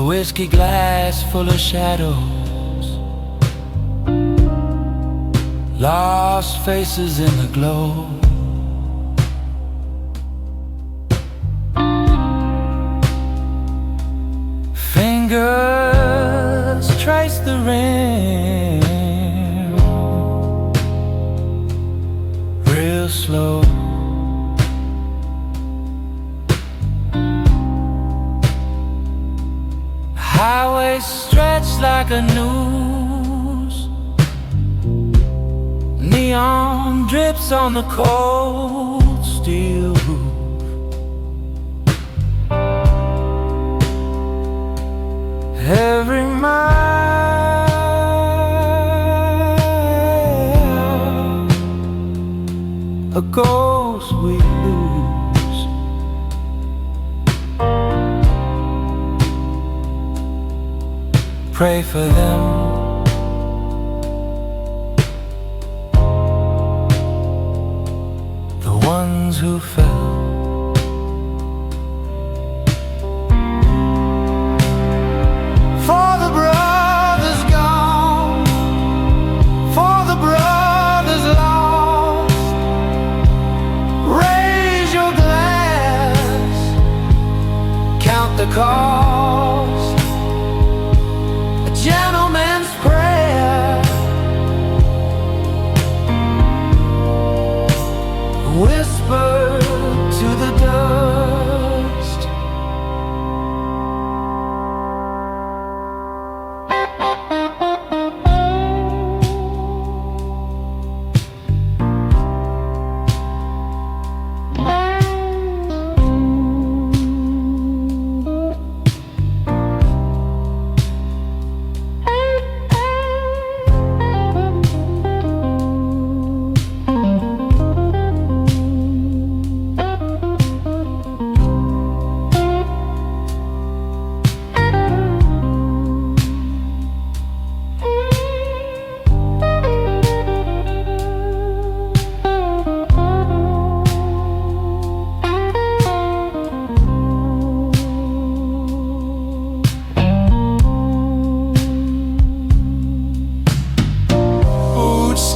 whiskey glass full of shadows, lost faces in the glow. Fingers trace the rim real slow. Highway stretched like a noose, neon drips on the cold steel roof. Every mile a ghost we lose. Pray for them, the ones who fell. For the brothers gone, for the brothers lost, raise your glass, count the cost. A gentleman's prayer, whisper to the dust.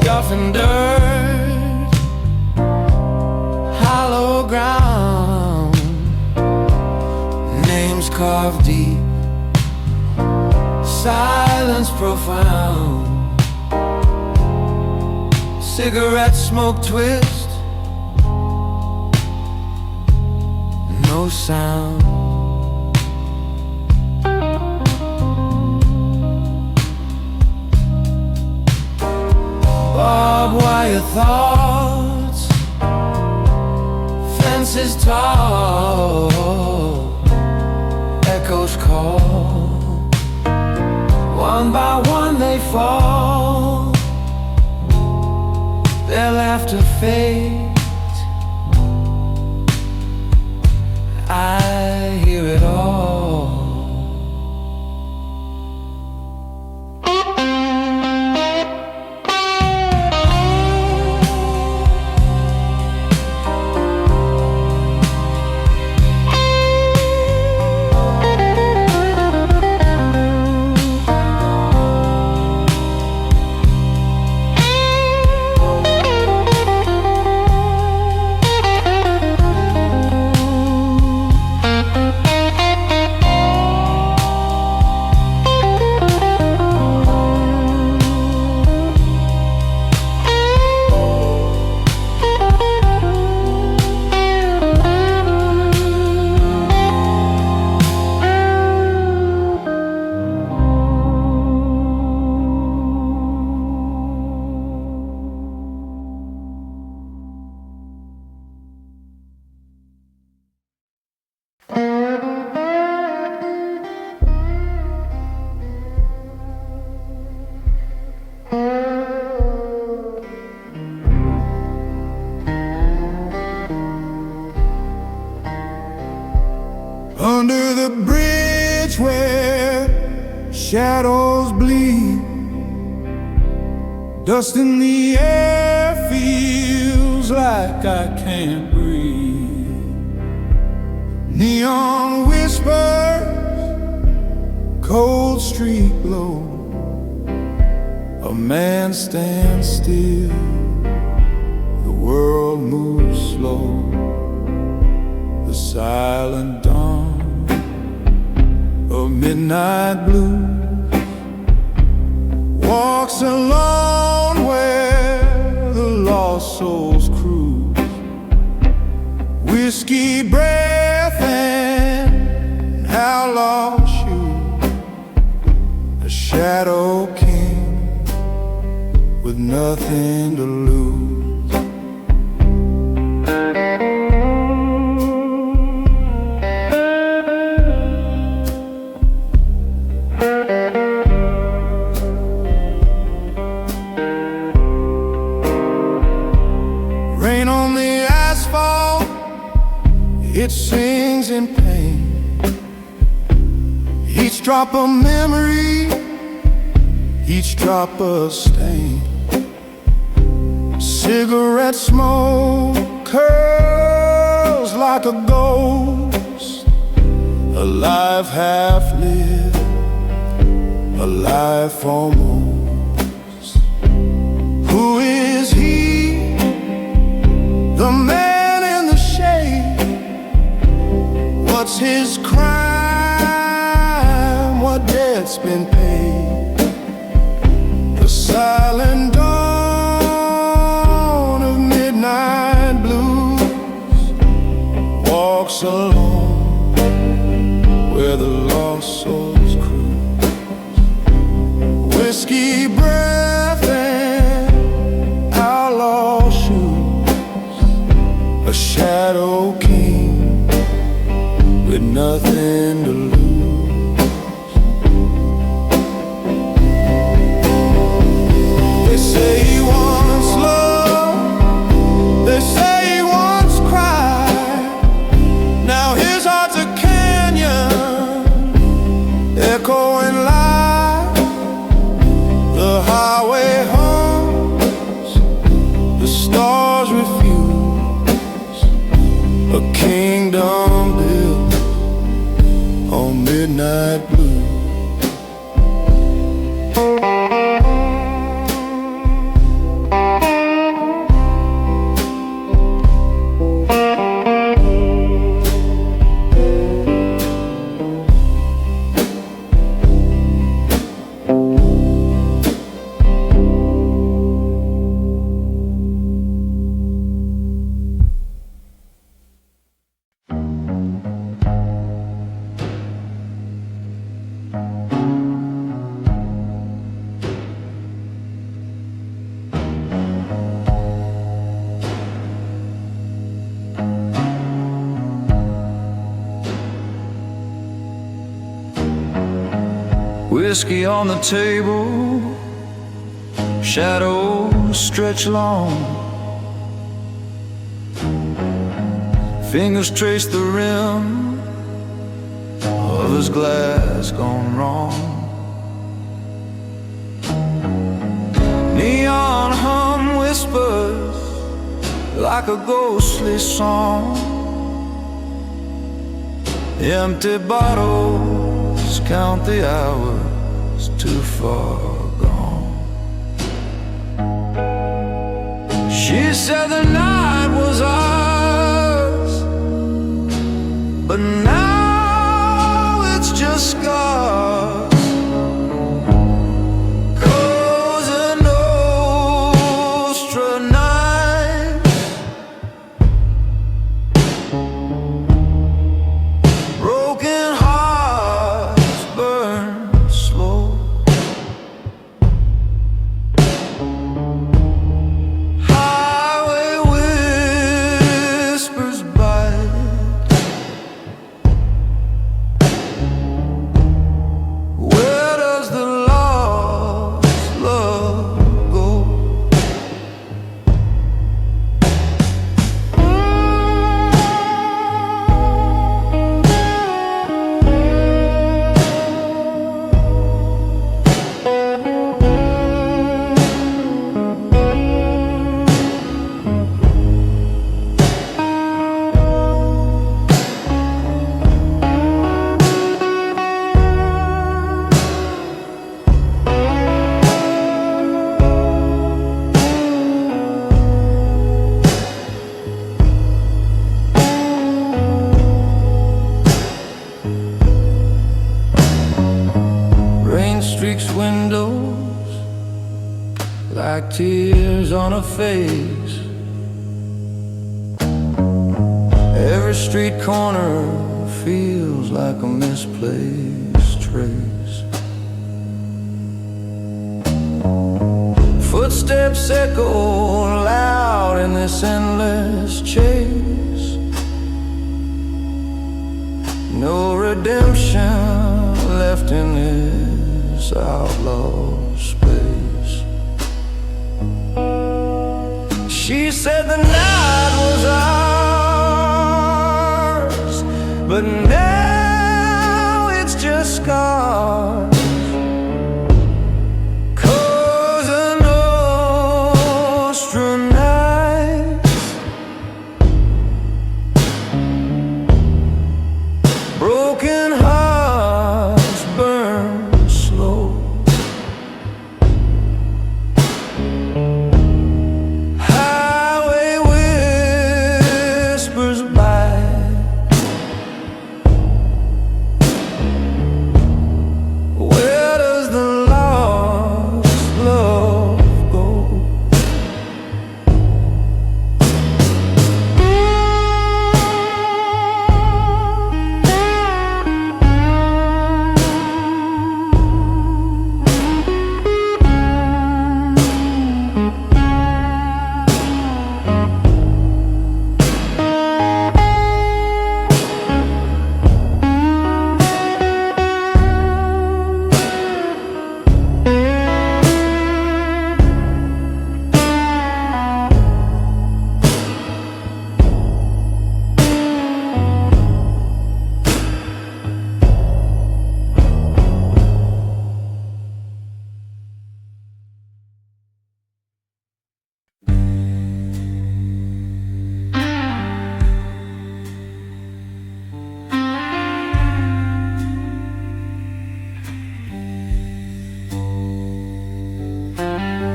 Scuffing dirt, hollow ground, names carved deep, silence profound. Cigarette smoke twist, no sound. Barbed wire thoughts, fences tall, echoes call. One by one they fall, their laughter fades. I hear it all. Under the bridge where shadows bleed, dust in the air feels like I can't breathe. Neon whispers cold street glow, a man stands still, the world moves slow. The silent dawn of midnight blue walks alone where the lost souls cruise. Whiskey breath and outlaw shoes, a shadow king with nothing to lose. Rain on the asphalt, it sings in pain. Each drop a memory, each drop a stain. Cigarette smoke curls like a ghost, a life half lived, a life almost. Who is he, the man in the shade? What's his crime? What debt's been paid? The silent dawn of midnight blues walks alone where the lost souls cruise. Whiskey breath and outlaw shoes, a shadow king with nothing to lose. They say he wants love, they say he wants cry. Now his heart's a canyon, echoing live. The highway hums, the stars refuse, a kingdom built on midnight blue. Whiskey on the table, shadows stretch long. Fingers trace the rim of his glass gone wrong. Neon hum whispers like a ghostly song. Empty bottles count the hours too far gone. She said the night was ours, but now it's just scars. Cosa Nostra night, broken hearts burn slow. Highway streaks windows like tears on a face. Every street corner feels like a misplaced trace. Footsteps echo loud in this endless chase. No redemption left in this outlaw space. She said the night was ours, but now it's just scars. Cosa Nostra nights, broken hearts burn slow. Highway whispers by. Where does the lost love go?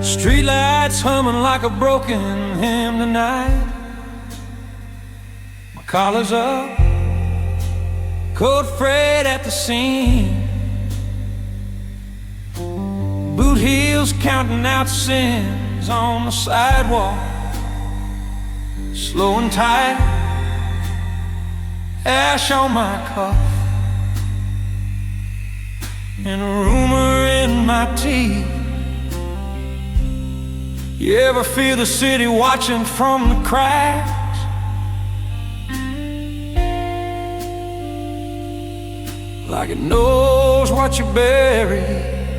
Streetlights humming like a broken hymn tonight. My collar's up, coat frayed at the seam. Boot heels counting out sins on the sidewalk. Slow and tight, ash on my cuff, and a rumor in my teeth. You ever feel the city watching from the cracks? Like it knows what you buried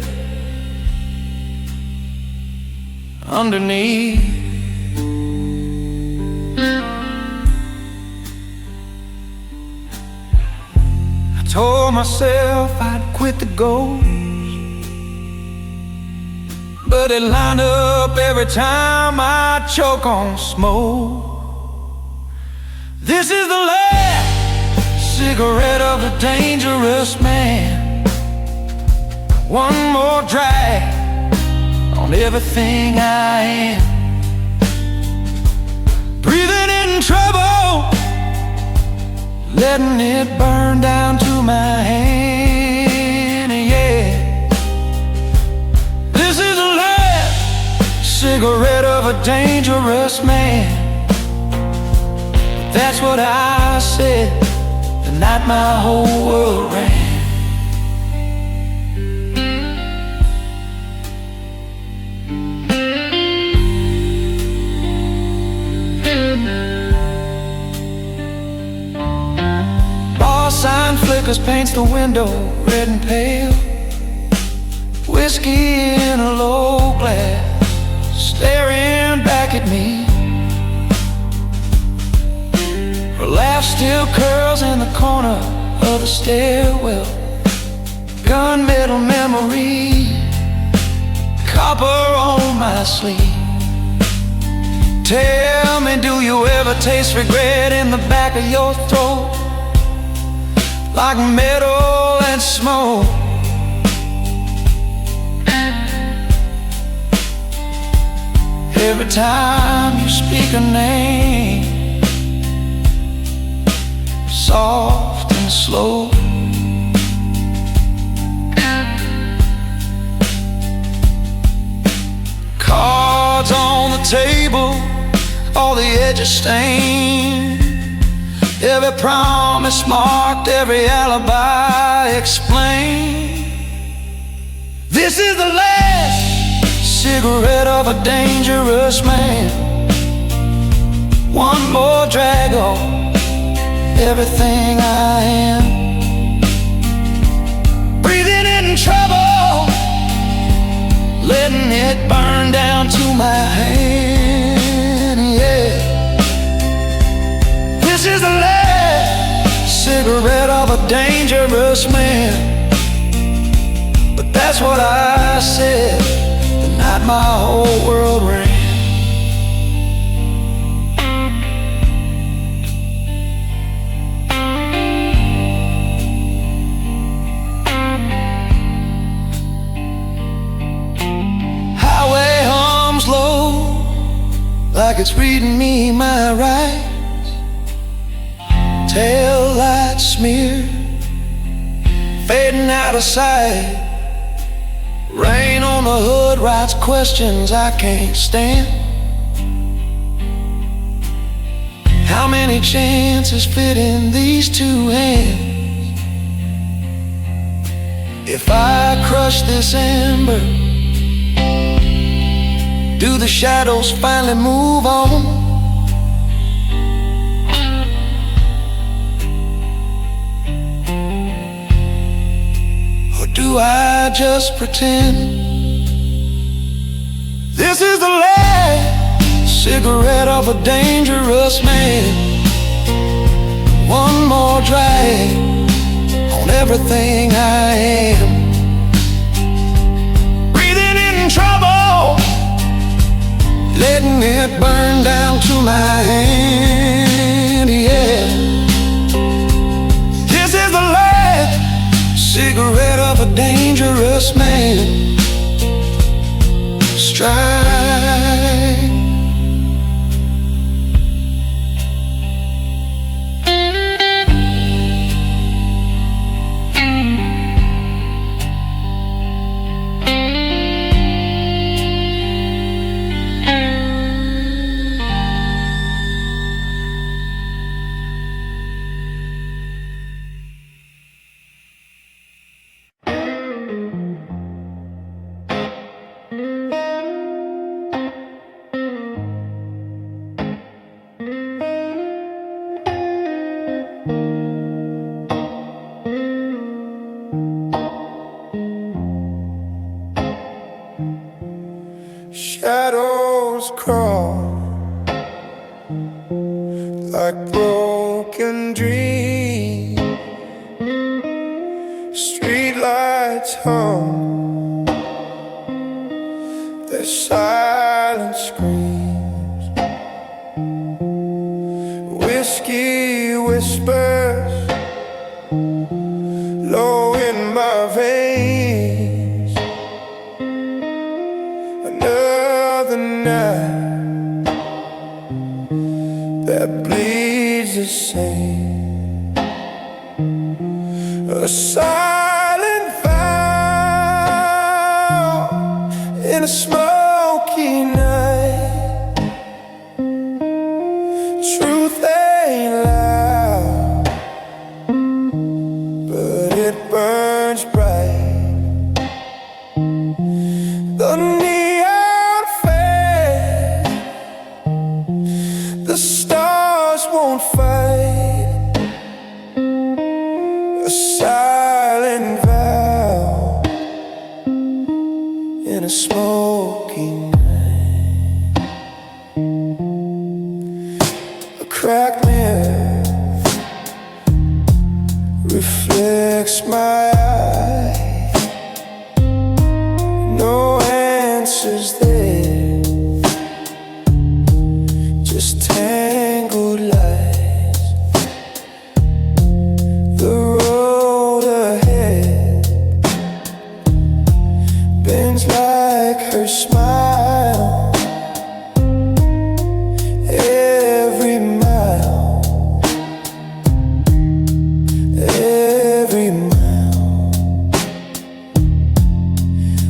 underneath. I told myself I'd quit the ghost, but it lined up every time I choke on smoke. This is the last cigarette of a dangerous man. One more drag on everything I am. Breathing in trouble, letting it burn down to my hand, yeah. This is the last cigarette of a dangerous man. But that's what I said the night my whole world ran. Bar sign flickers, paints the window red and pale. Whiskey in a low glass, staring back at me. Her laugh still curls in the corner of the stairwell. Gunmetal memory, copper on my sleeve. Tell me, do you ever taste regret in the back of your throat? Like metal and smoke. Every time you speak a name, soft and slow. edges stained, every promise marked, every alibi explained. This is the last cigarette of a dangerous man. One more drag on everything I am. Breathing in trouble, letting it burn down to my hand, yeah. This is the last cigarette of a dangerous man. But that's what I said the night my whole world ran. Like it's reading me my rights. Tail lights smeared, fading out of sight. Rain on the hood writes questions I can't stand. How many chances fit in these two hands? If I crush this ember, do the shadows finally move on? Or do I just pretend? This is the last cigarette of a dangerous man. One more drag on everything I am. Breathing in trouble, letting it burn down to my hand, yeah. This is the last cigarette of a dangerous man. Strike. Shadows crawl like broken dreams. Streetlights hum, their silent screams. Whiskey whispers low in my veins. Another night that bleeds the same. A silent vow in a smoky night. Truth ain't loud, but it burns bright. The neon fades, the stars won't fight. A silent vow in a smoky night. A cracked mirror reflects my eye. No answers there, just tangled lies. The road ahead bends like her smile. Every mile, every mile.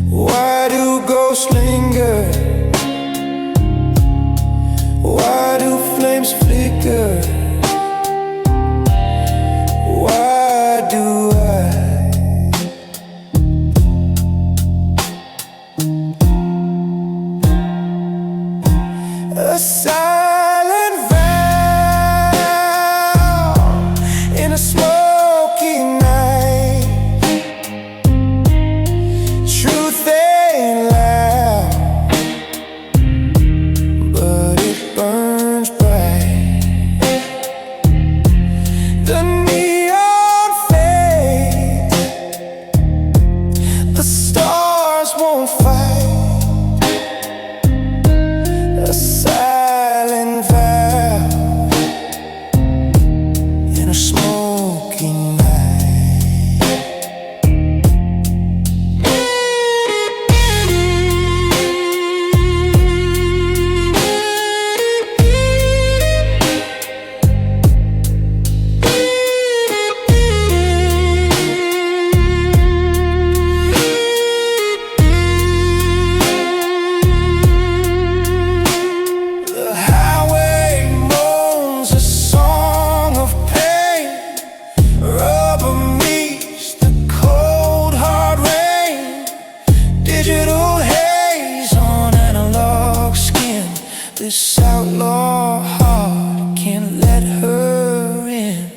Why do ghosts linger? Why do flames This outlaw heart can't let her in.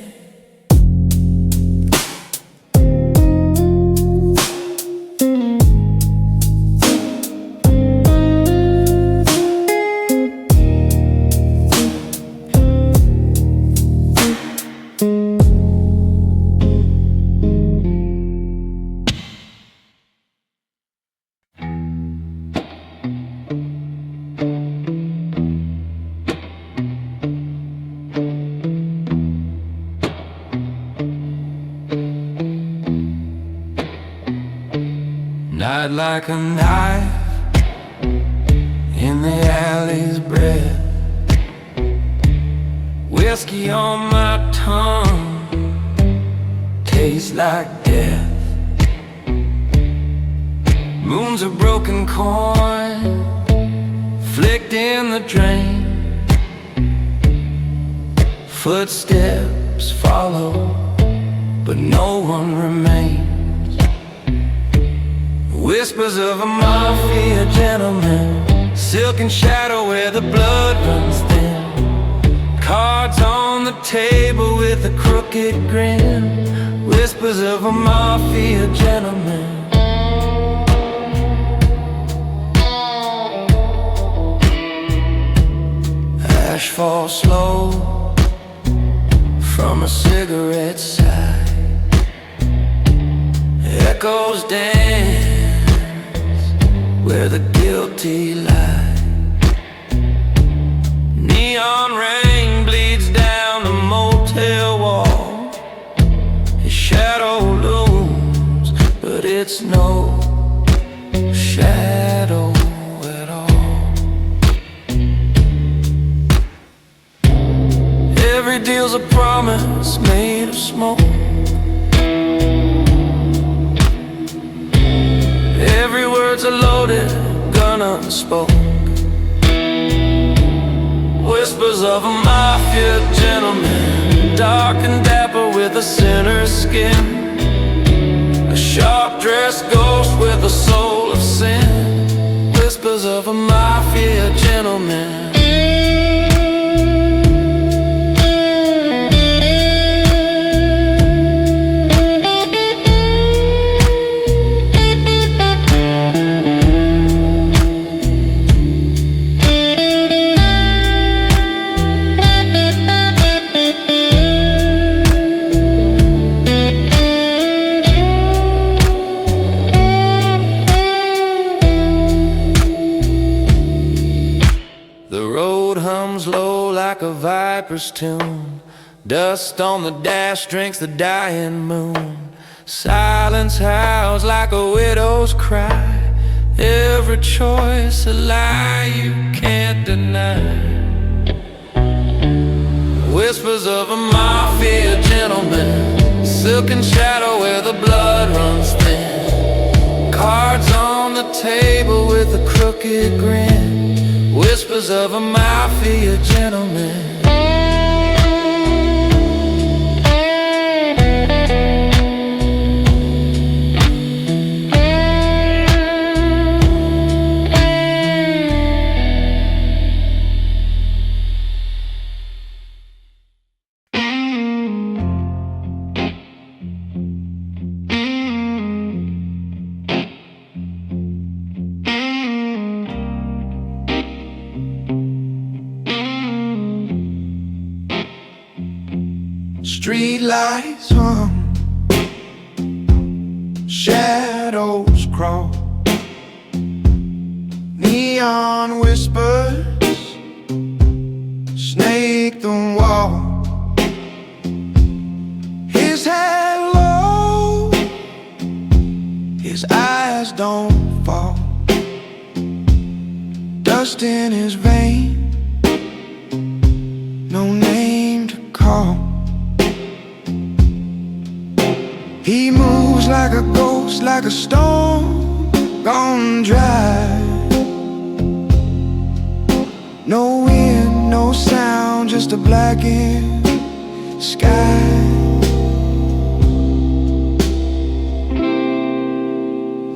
Not like a knife in the alley's breath, whiskey on my tongue tastes like death. Moon's a broken coin flicked in the drain. Footsteps follow, but no one remains. Whispers of a mafia gentleman, silken shadow where the blood runs thin. Cards on the table with a crooked grin. Whispers of a mafia gentleman. Ash falls slow from a cigarette side. Echoes dance where the guilty lie. Neon rain bleeds down the motel wall. His shadow looms, but it's no shadow at all. Every deal's a promise made of smoke. Every word's a loaded gun unspoke. Whispers of a mafia gentleman, dark and dapper with a sinner's skin. A sharp-dressed ghost with a soul of sin. Whispers of a mafia gentleman. A viper's tune, dust on the dash drinks the dying moon. Silence howls like a widow's cry. Every choice a lie you can't deny. Whispers of a mafia gentleman, silken shadow where the blood runs thin. Cards on the table with a crooked grin. Whispers of a mafia gentleman. Street lights hum, shadows crawl. Neon whispers snake the wall. His head low, his eyes don't fall. Dust in his vein, no name to call. He moves like a ghost, like a stone gone dry. No wind, no sound, just a blackened sky.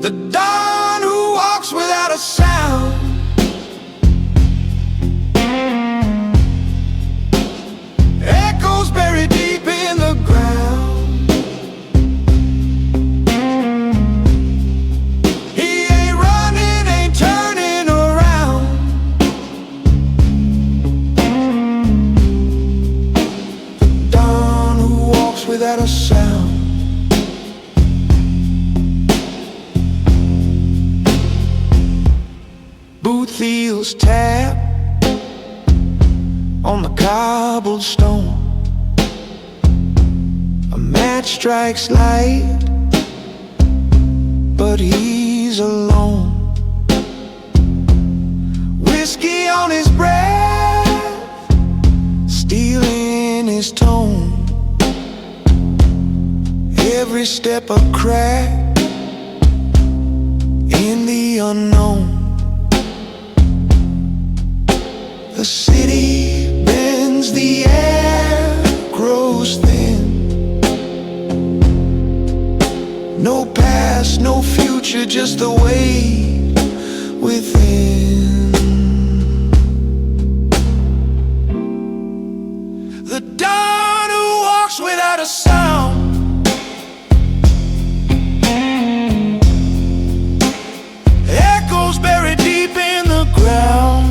The dawn who walks without a sound. Smooth heels tap on the cobblestone. A match strikes light, but he's alone. Whiskey on his breath, steel in his tone. Every step a crack in the unknown. The city bends, the air grows thin. No past, no future, just the weight within. The dawn who walks without a sound. Echoes buried deep in the ground.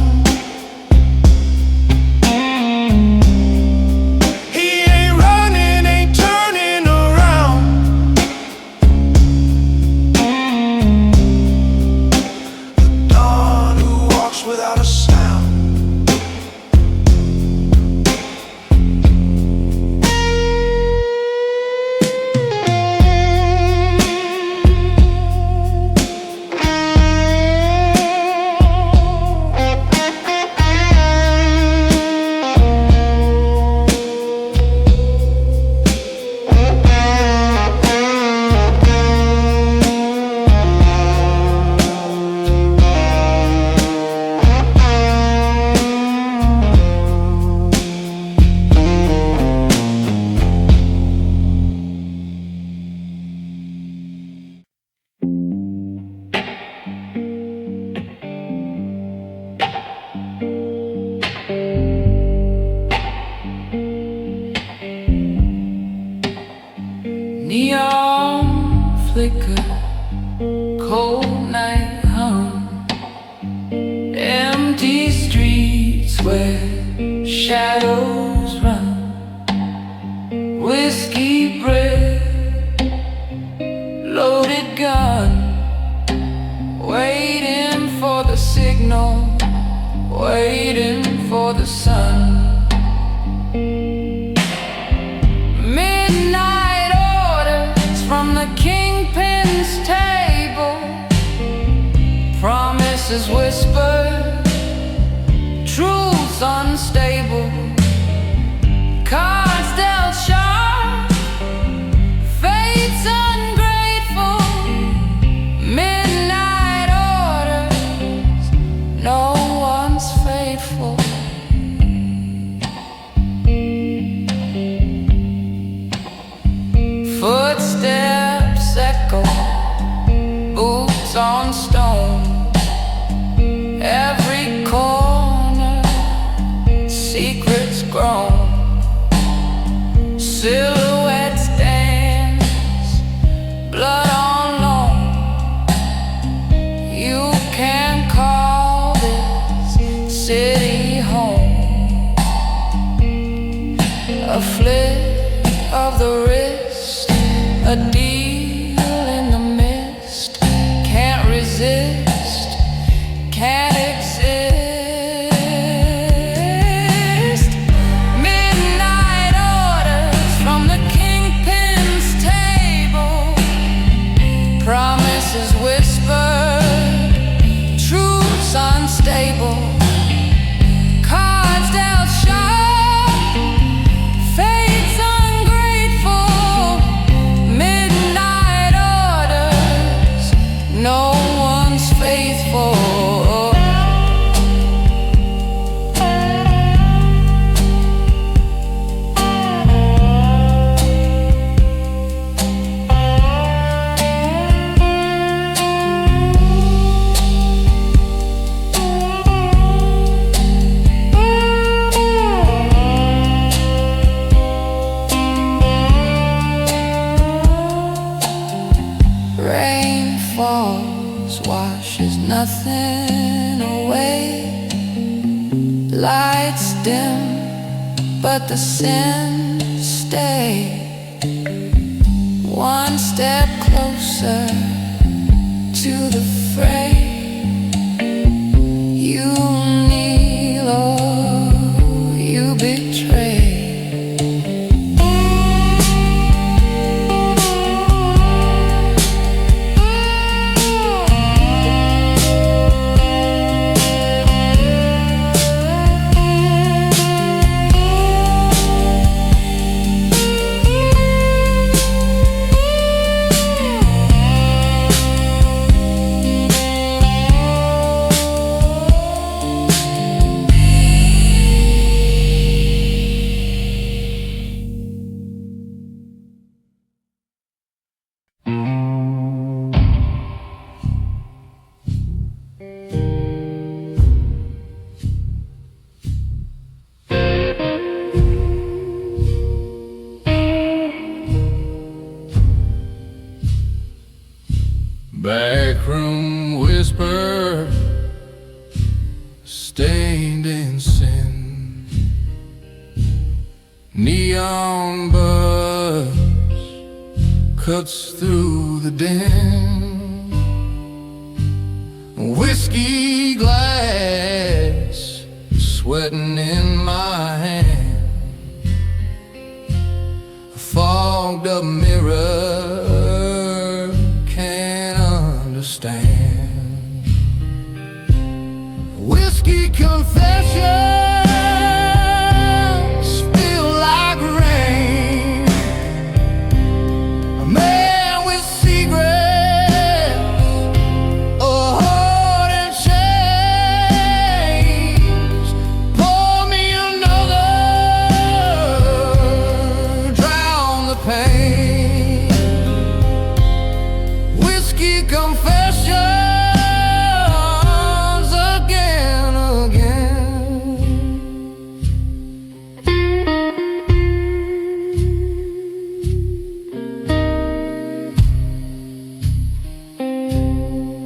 Neon flicker, cold night hum, empty streets where shadows run. Whiskey breath, loaded gun, waiting for the signal, waiting for the sun. From the Kingpin's table, promises whispered, truths unstable, cards dealt sharp, fates ungrateful, midnight orders, no one's faithful. Footsteps echo, boots on stone. Every corner, secrets grown. Silhouettes dance, blood on loan. You can call this city home. A flick of the wrist, a deal in the mist, can't resist, can't exist. Midnight orders from the Kingpin's table, promises whispered, truths unstable, cards dealt sharp, fates ungrateful, midnight orders, no one's faithful. Rain falls, washes nothing away. Lights dim, but the sins stay. One step closer to the fray. You kneel or you betray. Backroom whisper, stained in sin. Neon buzz cuts through the din. Whiskey glass sweating in my hand. A fogged up mirror understand. Whiskey confessions feel like rain. A man with secrets, a heart and chains. Pour me another, drown the pain. Whiskey confessions again, again.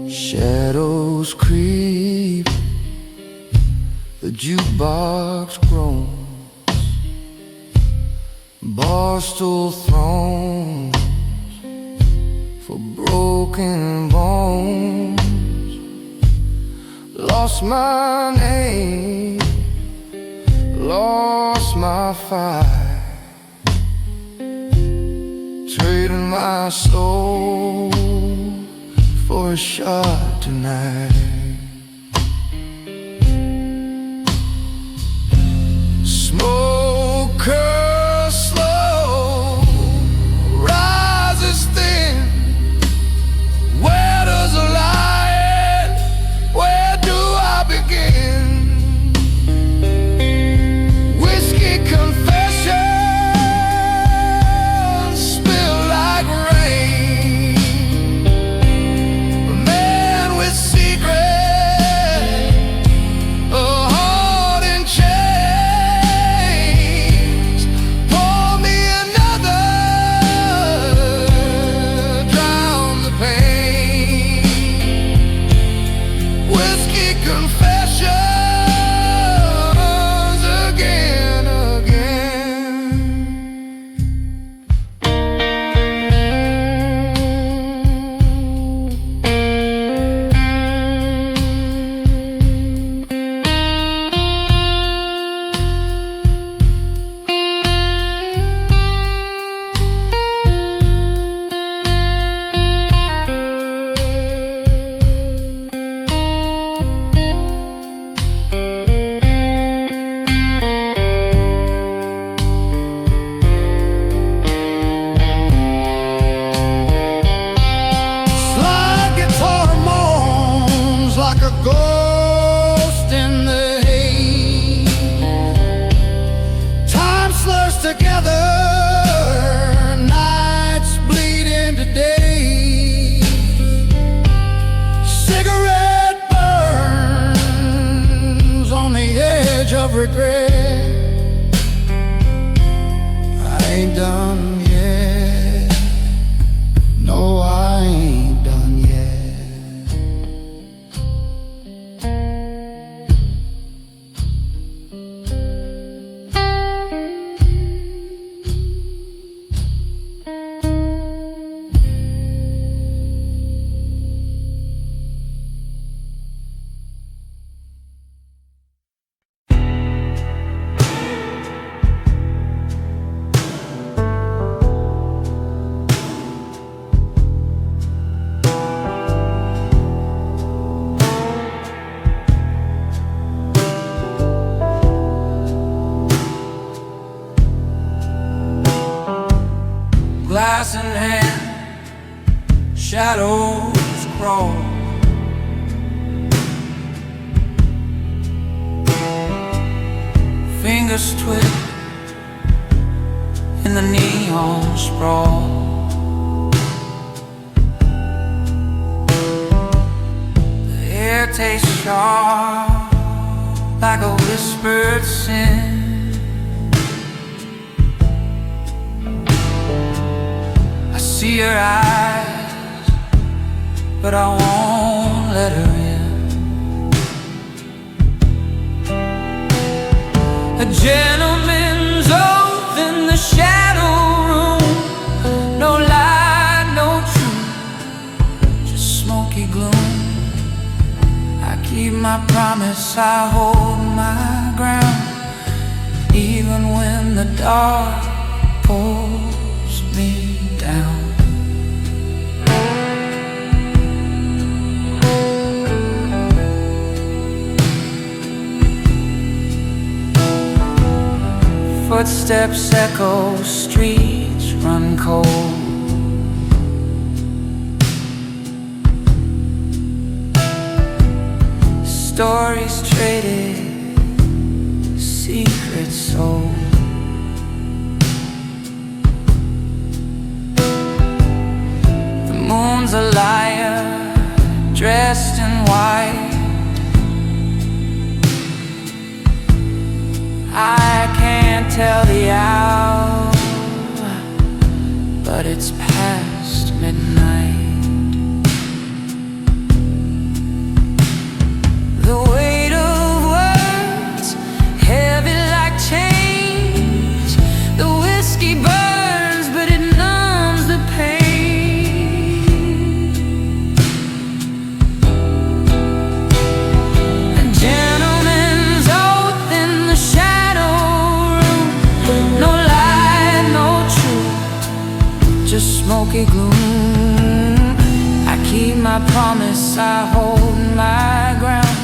Shadows creep, the jukebox groans, barstool thrones for broken bones. Lost my name, lost my fight, trading my soul for a shot tonight. Smoke her slow, rises thin. Where does a lie end? Where do I begin? Whiskey confessions spill like rain. A man with secrets. shadows crawl. Fingers twist in the neon sprawl. The air tastes sharp like a whispered sin. I see her eyes, but I won't let her in. A gentleman's oath in the shadow room. No lie, no truth, just smoky gloom. I keep my promise, I hold my ground, even when the dark pulls me down. Footsteps echo, streets run cold. Stories traded, secrets sold. The moon's a liar, dressed in white. I can't tell the hour, but it's past midnight. The weight of words, heavy like chains. The whiskey burns, but it numbs the pain. A gentleman's oath in the shadow room. No lie, no truth, just smoky gloom. I keep my promise, I hold my ground,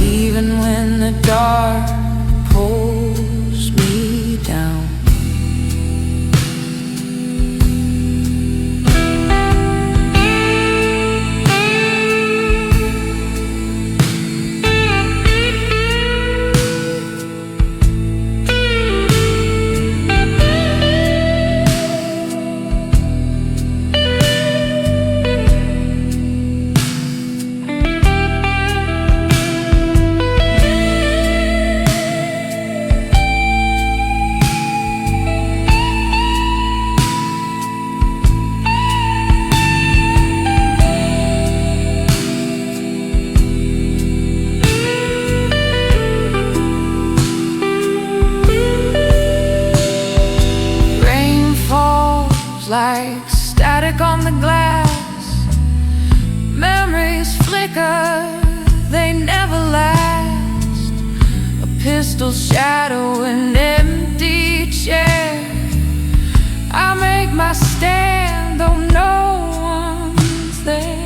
even when the dark pulls me down. Like static on the glass, memories flicker, they never last. A pistol's shadow, an empty chair. I make my stand, though no one's there.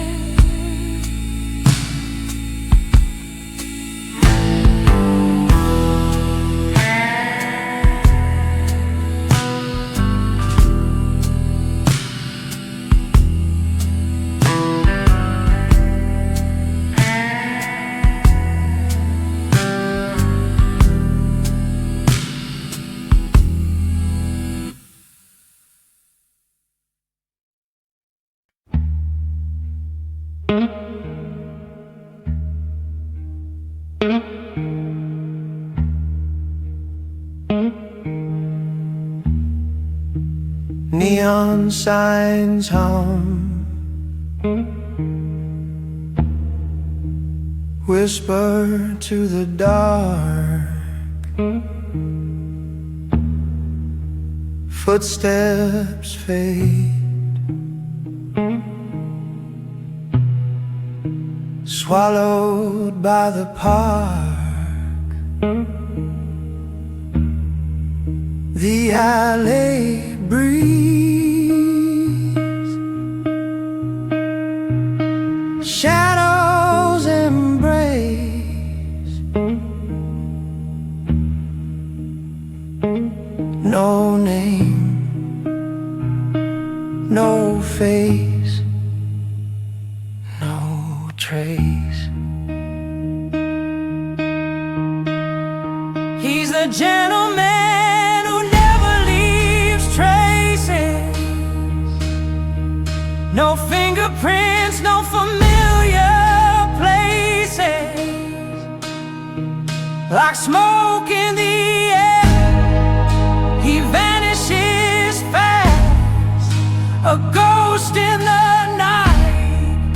Neon signs hum, whisper to the dark. Footsteps fade, swallowed by the park. The alley breeze, shadows embrace. No name, no face, trace. He's the gentleman who never leaves traces. No fingerprints, no familiar places. Like smoke in the air, he vanishes fast. A ghost in the night,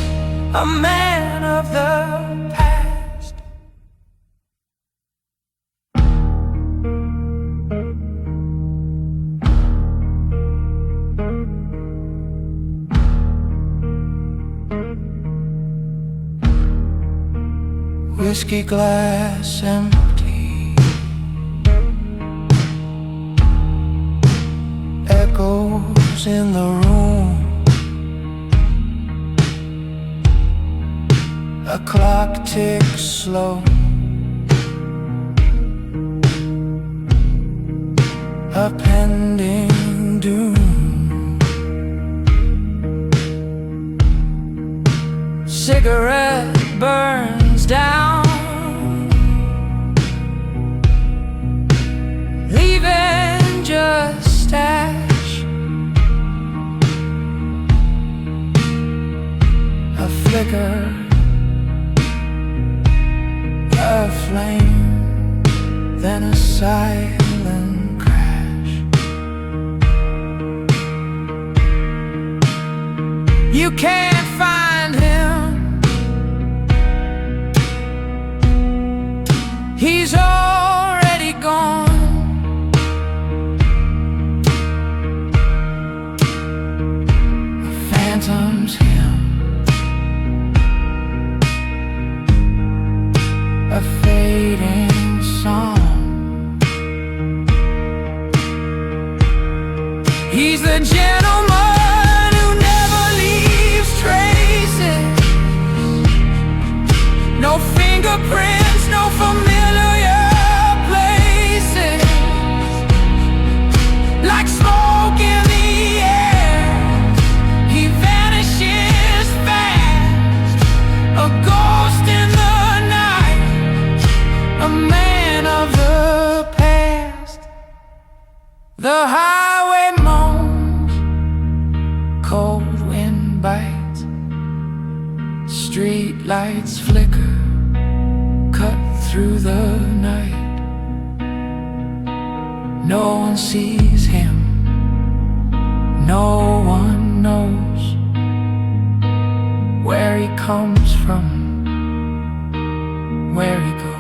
a man of the past. Whiskey glass empty, echoes in the room. A clock ticks slow, a pending doom. Cigarette burns down, leaving just ash. A flicker, a flame, then a silent crash. You can't find him, he's already gone. A phantom's him, a fading song. He's the gentleman who never leaves traces. No fingerprints, no familiar places. Like smoke in the air, he vanishes fast. A ghost in the night, a man of the past. The highway moans, cold wind bites, street lights flicker, cut through the night. No one sees him, no one knows where he comes from, where he goes.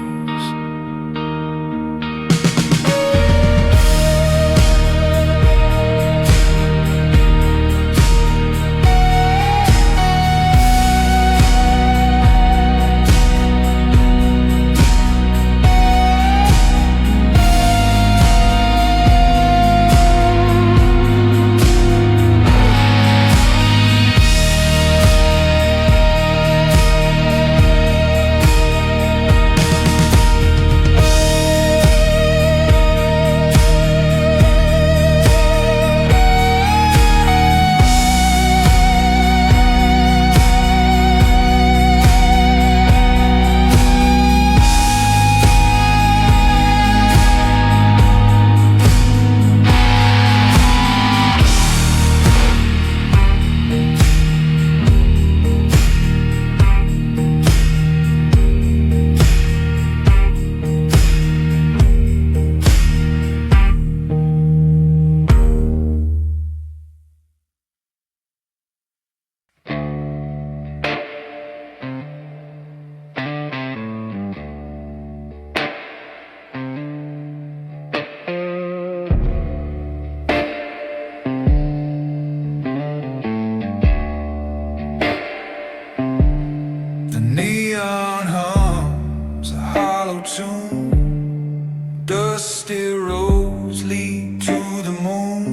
Dusty roads lead to the moon.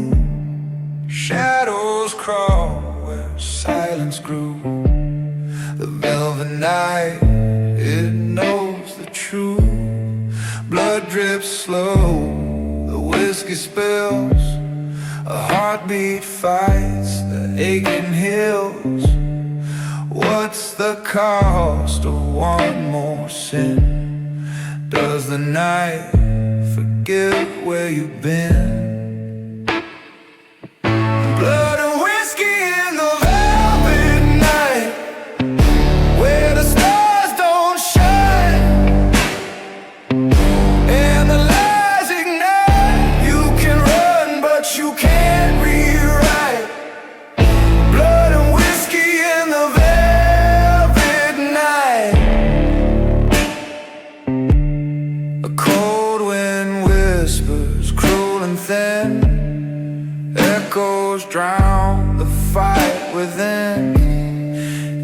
Shadows crawl where silence grew. The velvet night, it knows the truth. Blood drips slow, the whiskey spills. A heartbeat fights the aching hills. What What's the cost of one more sin? Does the night forget where you've been? Blood and whiskey in the velvet night, where the stars don't shine and the lies ignite. You can run but you can't rewrite. Blood and whiskey in the velvet night. A cold wind whispers cruel and thin, echoes drown the fight within.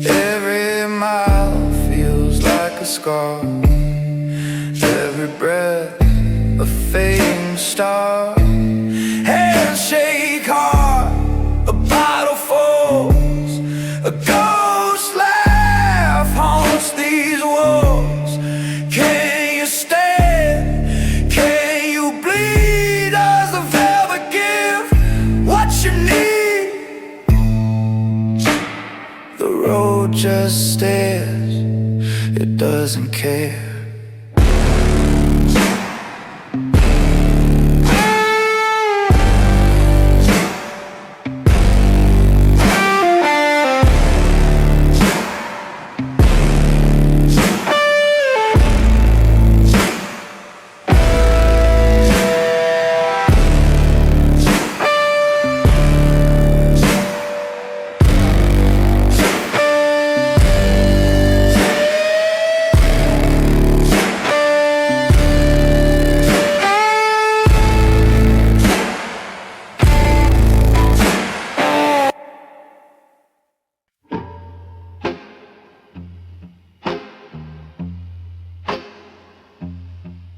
Every mile feels like a scar, every breath a fading star. Hands shake hard, a bottle falls, a ghost laugh haunts these walls. Can you stand? Can you bleed? Does the velvet give what you need? The road just stares, it doesn't care.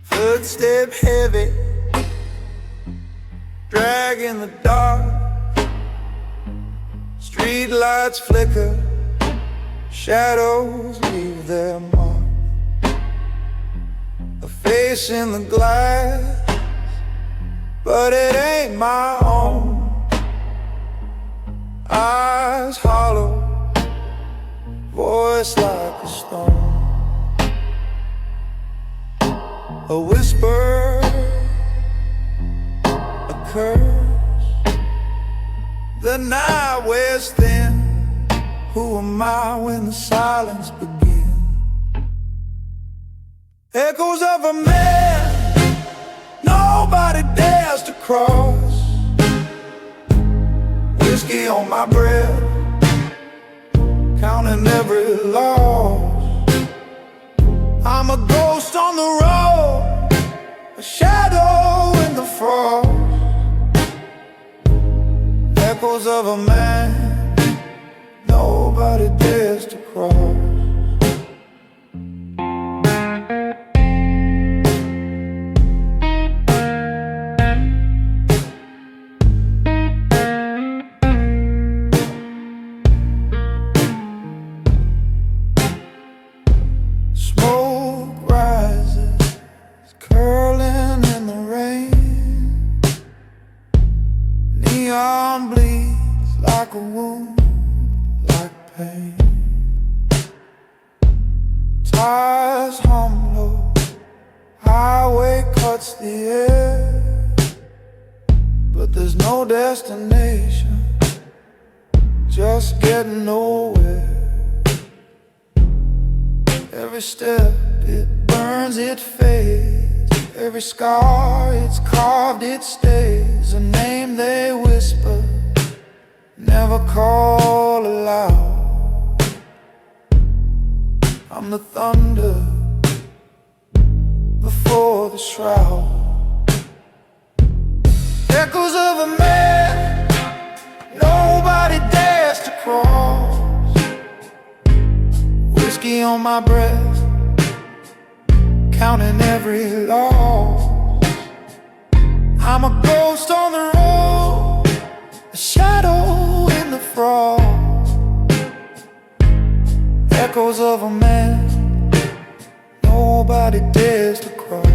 Footstep heavy, drag in the dark. Street lights flicker, shadows leave their mark. A face in the glass, but it ain't my own. Eyes hollow, voice like a stone. A whisper, a curse. The night wears thin. Who am I when the silence begins? Echoes of a man nobody dares to cross. Whiskey on my breath, counting every loss. I'm a ghost on the road, a shadow in the frost. Echoes of a man nobody dares to cross. Bleeds like a wound, like pain. Tires hum low, highway cuts the air, but there's no destination, just getting nowhere. Every step it burns, it fades. Every scar it's carved, it stays. A name they whisper, never call aloud. I'm the thunder before the shroud. Echoes of a man nobody dares to cross. Whiskey on my breath, counting every loss. I'm a ghost on the road, a shadow in the frost. Echoes of a man nobody dares to cross.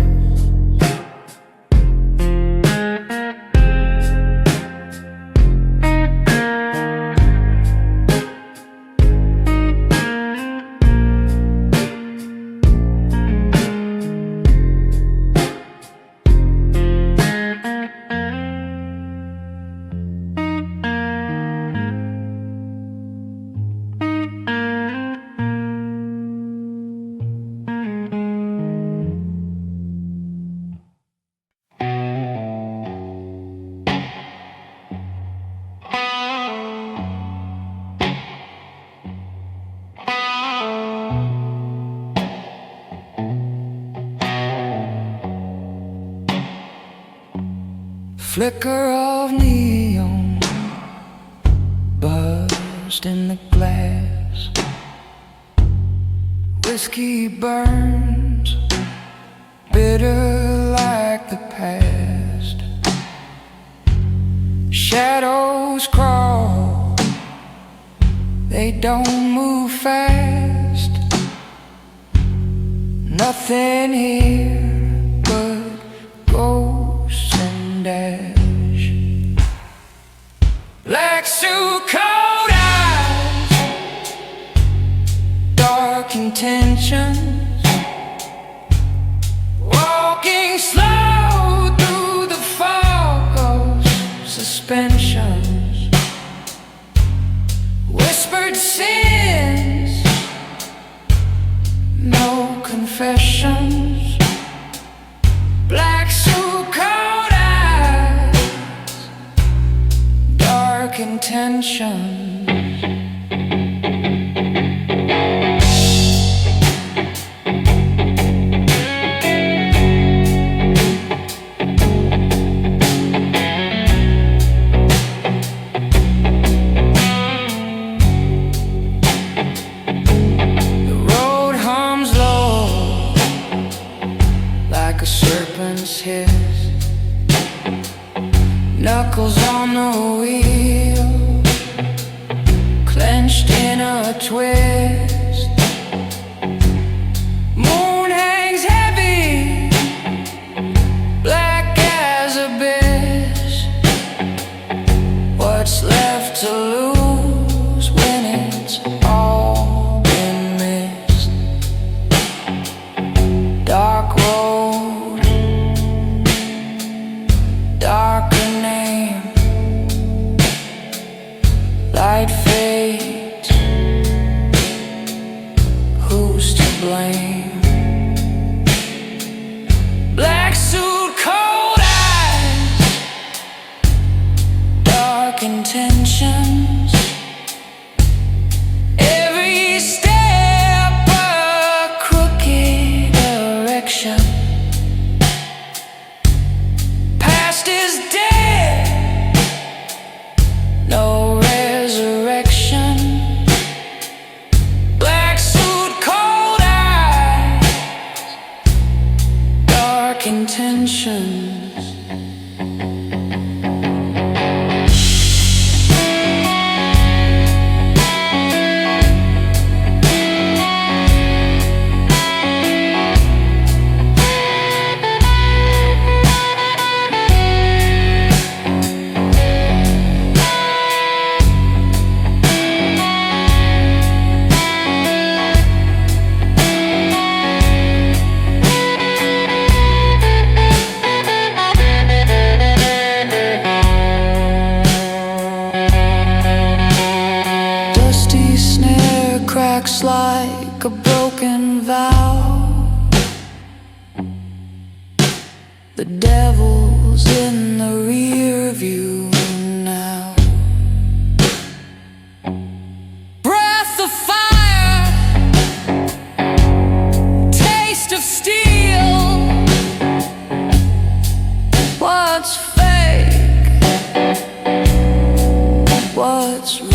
flicker of neon buzzed in the glass. Whiskey burns bitter like the past. Shadows crawl, they don't move fast. Nothing here but ghosts and ash. Black suit, cold eyes, dark intentions, walking slow through the fog of suspensions. Whispered sins, no confessions. Black suit, cold eyes, dark intentions. Hiss, knuckles on the wheel, clenched in a twist. Moon hangs heavy, black as abyss. What's left to lose when it's all been missed? Dark road, darker name, light fades, who's to blame? Black suit, cold eyes, dark intentions. Every step a crooked direction. Is dead, no resurrection. Black suit, cold eyes, dark intentions. Cracks like a broken vow. The devil's in the rear view now. Breath of fire, taste of steel. What's fake? What's real?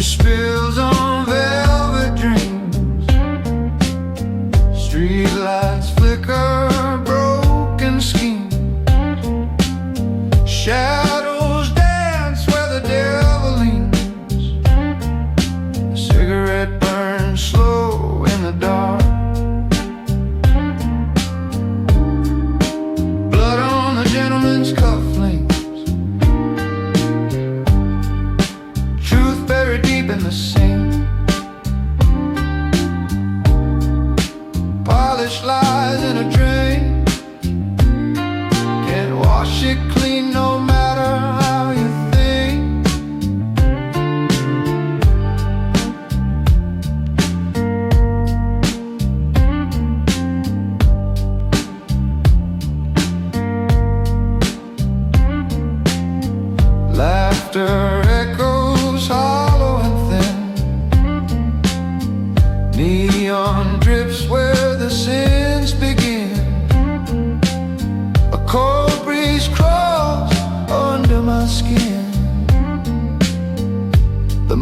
Spills on velvet dreams, streetlights flicker, broken schemes, shadows dance where the devil leans. A cigarette burns slow in the dark.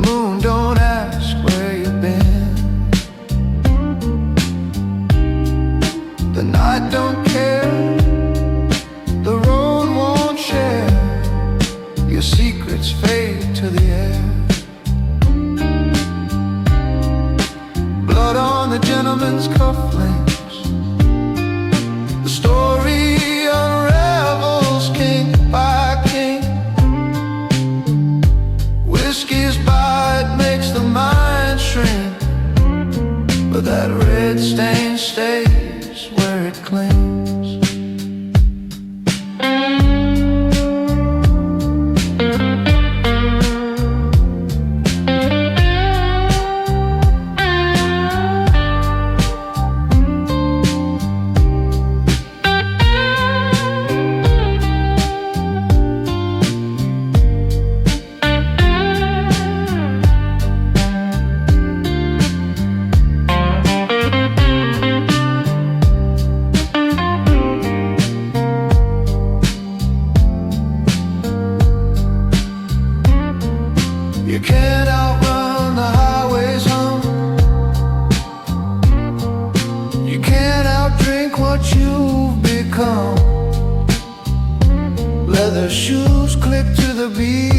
moon don't ask where you've been. The night don't care, the road won't share. Your secrets fade to the air. Blood on the gentleman's cufflinks. The story unravels king by king. Whiskey's bite makes the mind shrink, but that red stain stays where it clings. You can't outrun the highway's hum. You can't outdrink what you've become. Leather shoes click to the beat.